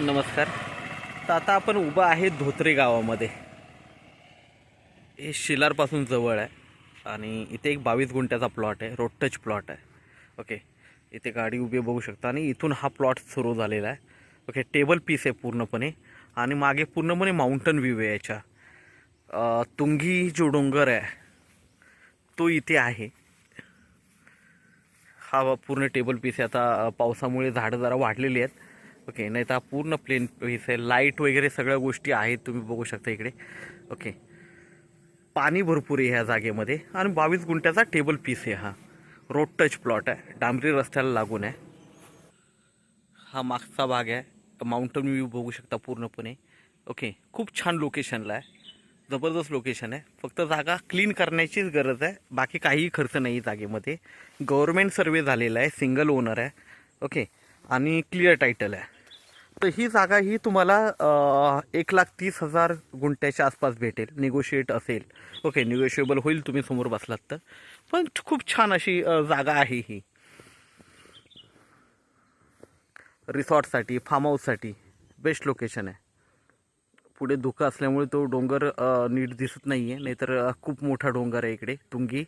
नमस्कार. तर आता आपण उभा आहे धोत्रे गावामध्ये. हे शिलारपासून जवळ आहे आणि इथे एक 22 गुंठ्याचा प्लॉट आहे, रोड टच प्लॉट आहे. ओके, इथे गाडी उभी बघू शकता आणि इथून हा प्लॉट सुरू झालेला आहे. ओके, टेबल पीस आहे पूर्णपणे आणि मागे पूर्णपणे माउंटन व्ह्यू आहे याच्या. तुंगी जो डोंगर आहे तो इथे आहे. हा पूर्ण टेबल पीस आहे. आता पावसामुळे झाडं जरा वाढलेली आहेत. ओके, नाही तर हा पूर्ण प्लेन पीस आहे. लाईट वगैरे सगळ्या गोष्टी आहेत, तुम्ही बघू शकता इकडे. ओके, पाणी भरपूर आहे ह्या जागेमध्ये आणि 22 गुंठ्याचा टेबल पीस आहे. हा रोड टच प्लॉट आहे, डांबरी रस्त्याला लागून आहे. हा मागचा भाग आहे, माउंटन व्ह्यू बघू शकता पूर्णपणे. ओके, खूप छान लोकेशनला आहे, जबरदस्त लोकेशन आहे. फक्त जागा क्लीन करण्याचीच गरज आहे, बाकी काहीही खर्च नाही जागेमध्ये. गव्हर्मेंट सर्वे झालेला आहे, सिंगल ओनर आहे. ओके, आणि क्लिअर टायटल आहे. तर ही जागा ही तुम्हाला 1,30,000 गुंठ्याच्या आसपास भेटेल. निगोशिएट असेल. ओके, निगोशिएबल होईल तुम्ही समोर बसलात तर. पण खूप छान अशी जागा आहे ही. रिसॉर्टसाठी, फार्म हाऊससाठी बेस्ट लोकेशन आहे. पुढे धुकं असल्यामुळे तो डोंगर नीट दिसत नाही आहे, नाहीतर खूप मोठा डोंगर आहे इकडे तुंगी.